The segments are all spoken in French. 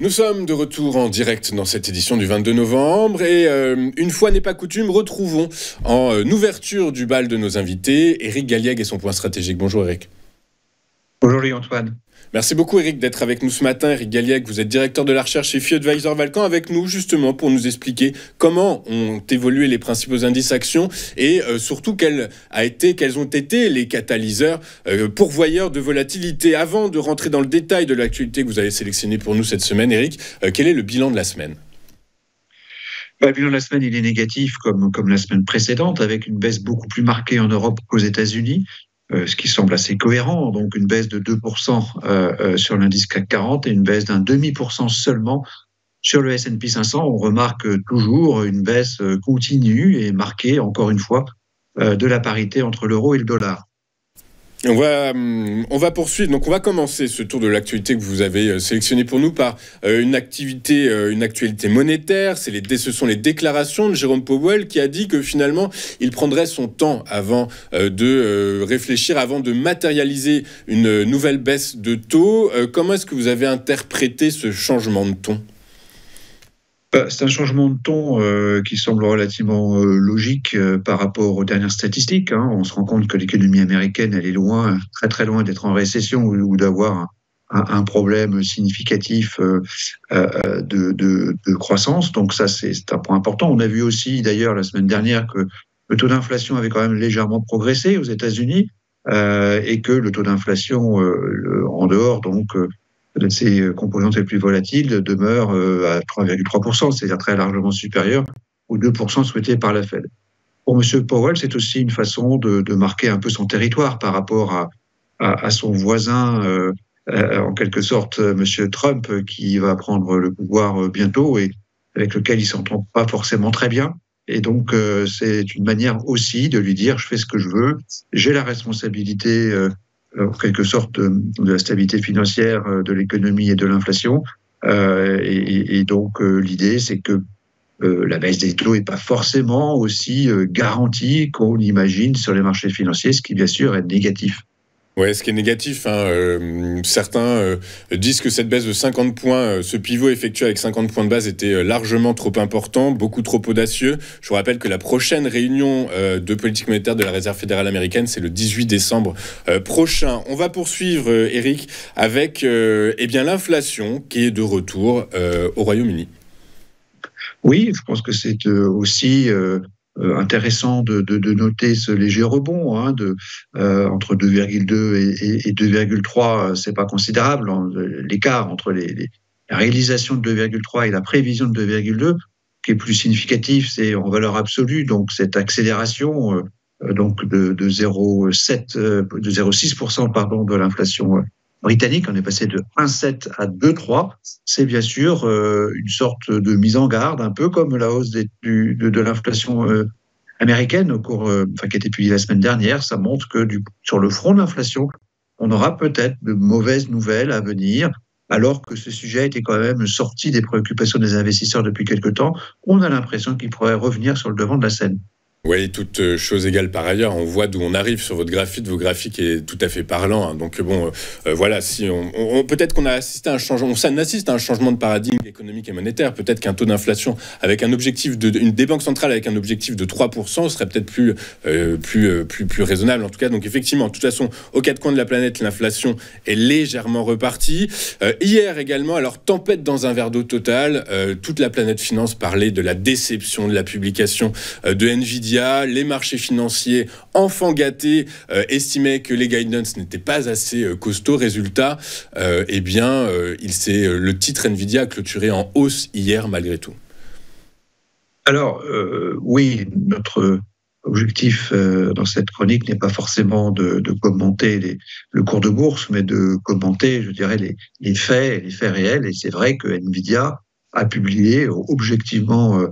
Nous sommes de retour en direct dans cette édition du 22 novembre et une fois n'est pas coutume, retrouvons en ouverture du bal de nos invités Éric Galliègue et son point stratégique. Bonjour Éric. Bonjour Antoine. Merci beaucoup Éric d'être avec nous ce matin. Éric Galliègue, vous êtes directeur de la recherche chez FI Advisor Valcan avec nous justement pour nous expliquer comment ont évolué les principaux indices actions et surtout quels ont été les catalyseurs pourvoyeurs de volatilité. Avant de rentrer dans le détail de l'actualité que vous avez sélectionné pour nous cette semaine, Éric, quel est le bilan de la semaine ? Le bilan de la semaine, il est négatif comme la semaine précédente, avec une baisse beaucoup plus marquée en Europe qu'aux États-Unis. Ce qui semble assez cohérent, donc une baisse de 2% sur l'indice CAC 40 et une baisse d'un 0,5% seulement sur le S&P 500. On remarque toujours une baisse continue et marquée, encore une fois, de la parité entre l'euro et le dollar. On va poursuivre. Donc, on va commencer ce tour de l'actualité que vous avez sélectionné pour nous par une actualité monétaire. Ce sont les déclarations de Jérôme Powell qui a dit que finalement, il prendrait son temps avant de réfléchir, avant de matérialiser une nouvelle baisse de taux. Comment est-ce que vous avez interprété ce changement de ton ? C'est un changement de ton qui semble relativement logique par rapport aux dernières statistiques. On se rend compte que l'économie américaine, elle est loin, très très loin d'être en récession ou d'avoir un problème significatif de croissance. Donc ça, c'est un point important. On a vu aussi d'ailleurs la semaine dernière que le taux d'inflation avait quand même légèrement progressé aux États-Unis et que le taux d'inflation en dehors de ces composantes les plus volatiles demeure à 3,3%, c'est-à-dire très largement supérieur aux 2% souhaités par la Fed. Pour M. Powell, c'est aussi une façon de marquer un peu son territoire par rapport à son voisin, en quelque sorte, M. Trump, qui va prendre le pouvoir bientôt et avec lequel il ne s'entend pas forcément très bien. Et donc, c'est une manière aussi de lui dire « je fais ce que je veux, j'ai la responsabilité en quelque sorte de la stabilité financière de l'économie et de l'inflation. Et donc, l'idée, c'est que la baisse des taux n'est pas forcément aussi garantie qu'on imagine sur les marchés financiers, ce qui, bien sûr, est négatif. Oui, ce qui est négatif, certains disent que cette baisse de 50 points, ce pivot effectué avec 50 points de base était largement trop important, beaucoup trop audacieux. Je vous rappelle que la prochaine réunion de politique monétaire de la Réserve fédérale américaine, c'est le 18 décembre prochain. On va poursuivre, Éric, avec l'inflation qui est de retour au Royaume-Uni. Oui, je pense que c'est aussi intéressant de noter ce léger rebond entre 2,2 et 2,3, c'est pas considérable. L'écart entre la réalisation de 2,3 et la prévision de 2,2, qui est plus significatif, c'est en valeur absolue, donc cette accélération donc de 0,6% de l'inflation britannique, on est passé de 1,7 à 2,3. C'est bien sûr une sorte de mise en garde, un peu comme la hausse de l'inflation américaine qui a été publiée la semaine dernière. Ça montre que sur le front de l'inflation, on aura peut-être de mauvaises nouvelles à venir, alors que ce sujet était quand même sorti des préoccupations des investisseurs depuis quelque temps. On a l'impression qu'il pourrait revenir sur le devant de la scène. Oui, toute chose égale par ailleurs, on voit d'où on arrive sur votre graphique. Vos graphiques est tout à fait parlant. Donc voilà, si peut-être qu'on a assisté à un changement, on assiste à un changement de paradigme économique et monétaire. Peut-être qu'un taux d'inflation avec un objectif des banques centrales avec un objectif de 3% serait peut-être plus raisonnable. En tout cas, donc effectivement, de toute façon, aux quatre coins de la planète, l'inflation est légèrement repartie. Hier également, alors tempête dans un verre d'eau total. Toute la planète finance parlait de la déception de la publication de Nvidia. Les marchés financiers, enfants gâtés, estimaient que les guidance n'étaient pas assez costauds. Résultat, le titre Nvidia a clôturé en hausse hier malgré tout. Alors, oui, notre objectif dans cette chronique n'est pas forcément de commenter le cours de bourse, mais de commenter, je dirais, les faits réels. Et c'est vrai que Nvidia a publié objectivement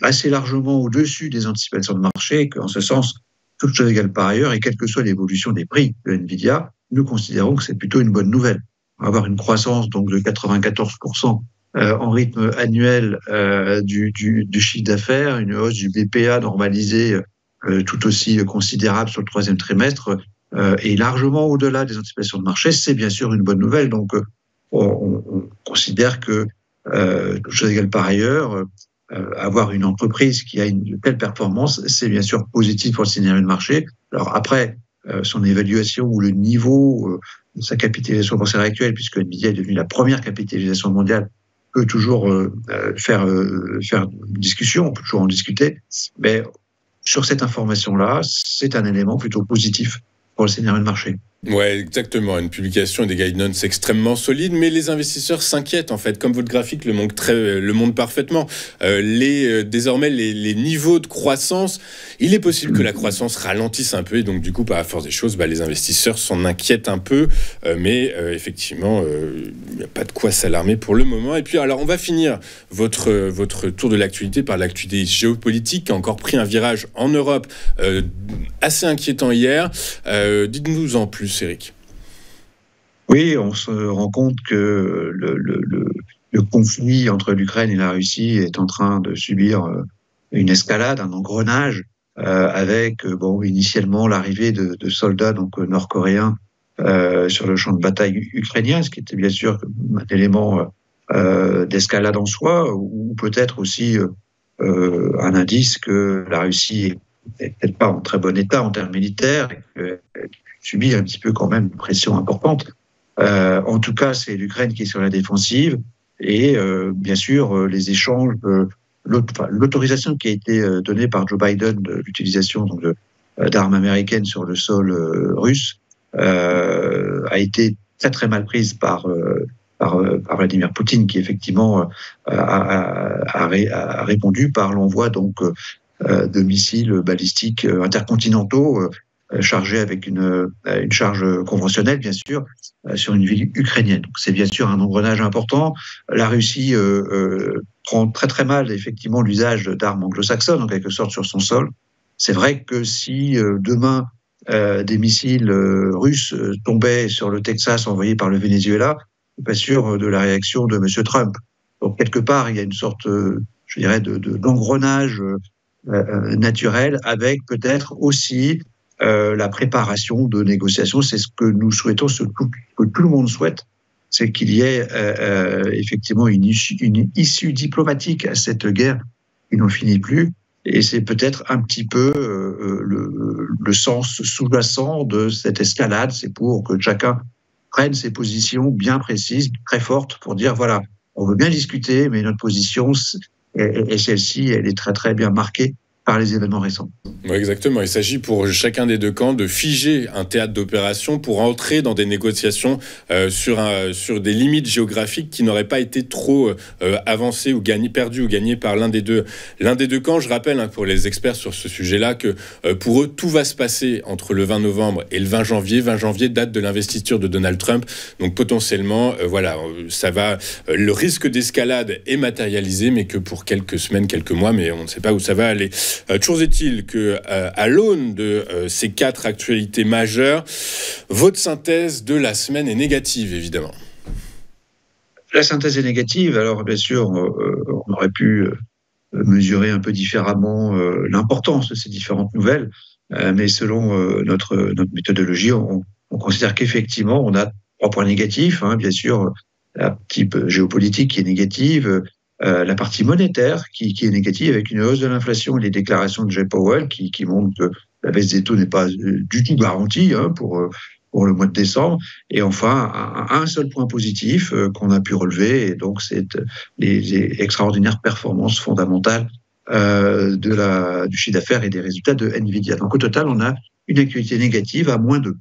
assez largement au-dessus des anticipations de marché, et qu'en ce sens, toute chose égale par ailleurs, et quelle que soit l'évolution des prix de Nvidia, nous considérons que c'est plutôt une bonne nouvelle. On va avoir une croissance donc de 94% en rythme annuel du chiffre d'affaires, une hausse du BPA normalisée tout aussi considérable sur le troisième trimestre, et largement au-delà des anticipations de marché. C'est bien sûr une bonne nouvelle. Donc, on considère que chose égale par ailleurs, avoir une entreprise qui a une telle performance, c'est bien sûr positif pour le scénario de marché. Alors après, son évaluation ou le niveau de sa capitalisation boursière actuelle, puisque Nvidia est devenue la première capitalisation mondiale, peut toujours faire discussion, on peut toujours en discuter, mais sur cette information-là, c'est un élément plutôt positif pour le scénario de marché. Ouais, exactement. Une publication et des guidance extrêmement solides, mais les investisseurs s'inquiètent en fait. Comme votre graphique le montre parfaitement. Désormais, les niveaux de croissance, il est possible que la croissance ralentisse un peu et donc du coup, par la force des choses, les investisseurs s'en inquiètent un peu. Mais effectivement, il n'y a pas de quoi s'alarmer pour le moment. Et puis, alors, on va finir votre tour de l'actualité par l'actualité géopolitique qui a encore pris un virage en Europe assez inquiétant hier. Dites-nous en plus. Eric. Oui, on se rend compte que le conflit entre l'Ukraine et la Russie est en train de subir une escalade, un engrenage, avec initialement l'arrivée de soldats nord-coréens sur le champ de bataille ukrainien, ce qui était bien sûr un élément d'escalade en soi, ou peut-être aussi un indice que la Russie n'est peut-être pas en très bon état en termes militaires, et subit un petit peu quand même une pression importante. En tout cas, c'est l'Ukraine qui est sur la défensive et bien sûr les échanges, l'autorisation qui a été donnée par Joe Biden de l'utilisation d'armes américaines sur le sol russe a été très très mal prise par Vladimir Poutine, qui effectivement a répondu par l'envoi de missiles balistiques intercontinentaux chargés avec une charge conventionnelle, bien sûr, sur une ville ukrainienne. Donc, c'est bien sûr un engrenage important. La Russie prend très très mal, effectivement, l'usage d'armes anglo-saxonnes, en quelque sorte, sur son sol. C'est vrai que si demain, des missiles russes tombaient sur le Texas envoyés par le Venezuela, je ne suis pas sûr de la réaction de M. Trump. Donc, quelque part, il y a une sorte, je dirais, d'engrenage naturel, avec peut-être aussi la préparation de négociations. C'est ce que nous souhaitons, ce que tout le monde souhaite, c'est qu'il y ait effectivement une issue diplomatique à cette guerre qui n'en finit plus. Et c'est peut-être un petit peu le sens sous-jacent de cette escalade. C'est pour que chacun prenne ses positions bien précises, très fortes, pour dire, voilà, on veut bien discuter, mais notre position, et celle-ci, elle est très très bien marquée par les événements récents. Oui, exactement. Il s'agit pour chacun des deux camps de figer un théâtre d'opération pour entrer dans des négociations sur des limites géographiques qui n'auraient pas été trop avancées ou perdues ou gagnées par l'un des deux camps. Je rappelle pour les experts sur ce sujet-là que pour eux, tout va se passer entre le 20 novembre et le 20 janvier. 20 janvier, date de l'investiture de Donald Trump. Donc potentiellement, ça va. Le risque d'escalade est matérialisé, mais que pour quelques semaines, quelques mois, mais on ne sait pas où ça va aller. Toujours est-il que, à l'aune de ces 4 actualités majeures, votre synthèse de la semaine est négative, évidemment. La synthèse est négative. Alors, bien sûr, on aurait pu mesurer un peu différemment l'importance de ces différentes nouvelles, mais selon notre méthodologie, on considère qu'effectivement, on a 3 points négatifs. Bien sûr, la type géopolitique qui est négative, la partie monétaire qui est négative avec une hausse de l'inflation et les déclarations de Jay Powell qui montrent que la baisse des taux n'est pas du tout garantie pour le mois de décembre. Et enfin, un seul point positif qu'on a pu relever, et donc c'est les extraordinaires performances fondamentales du chiffre d'affaires et des résultats de Nvidia. Donc au total, on a une actualité négative à -2.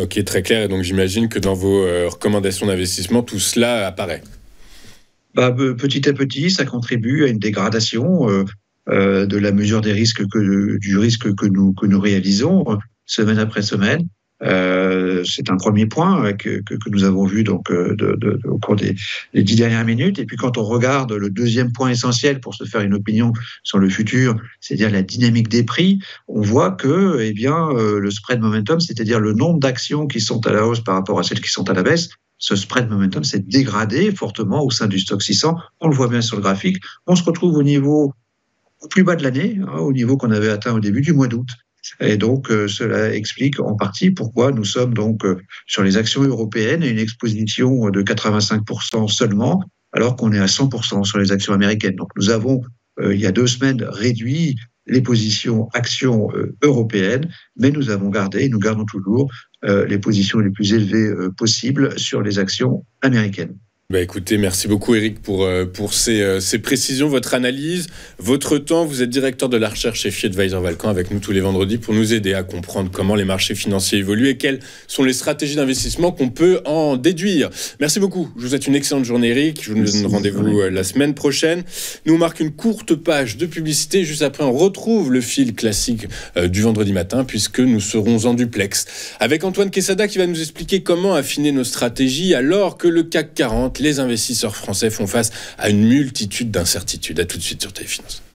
Ok, très clair. Et donc j'imagine que dans vos recommandations d'investissement, tout cela apparaît. Petit à petit, ça contribue à une dégradation de la mesure des risques du risque que nous réalisons semaine après semaine. C'est un premier point que nous avons vu au cours des 10 dernières minutes. Et puis quand on regarde le deuxième point essentiel pour se faire une opinion sur le futur, c'est-à-dire la dynamique des prix, on voit que le spread momentum, c'est-à-dire le nombre d'actions qui sont à la hausse par rapport à celles qui sont à la baisse, ce spread momentum s'est dégradé fortement au sein du stock 600. On le voit bien sur le graphique. On se retrouve au plus bas de l'année, au niveau qu'on avait atteint au début du mois d'août. Et donc, cela explique en partie pourquoi nous sommes sur les actions européennes et une exposition de 85% seulement alors qu'on est à 100% sur les actions américaines. Donc nous avons, il y a 2 semaines, réduit les positions actions européennes, mais nous avons gardé, nous gardons toujours les positions les plus élevées possibles sur les actions américaines. Bah écoutez, merci beaucoup Eric pour ces précisions, votre analyse, votre temps. Vous êtes directeur de la recherche chez FI Advisor Valcamp avec nous tous les vendredis pour nous aider à comprendre comment les marchés financiers évoluent et quelles sont les stratégies d'investissement qu'on peut en déduire. Merci beaucoup. Je vous souhaite une excellente journée Eric. Je vous donne rendez-vous la semaine prochaine. Nous on marque une courte page de publicité. Juste après, on retrouve le fil classique du vendredi matin puisque nous serons en duplex avec Antoine Quesada qui va nous expliquer comment affiner nos stratégies alors que le CAC 40, les investisseurs français font face à une multitude d'incertitudes. À tout de suite sur Téléfinance.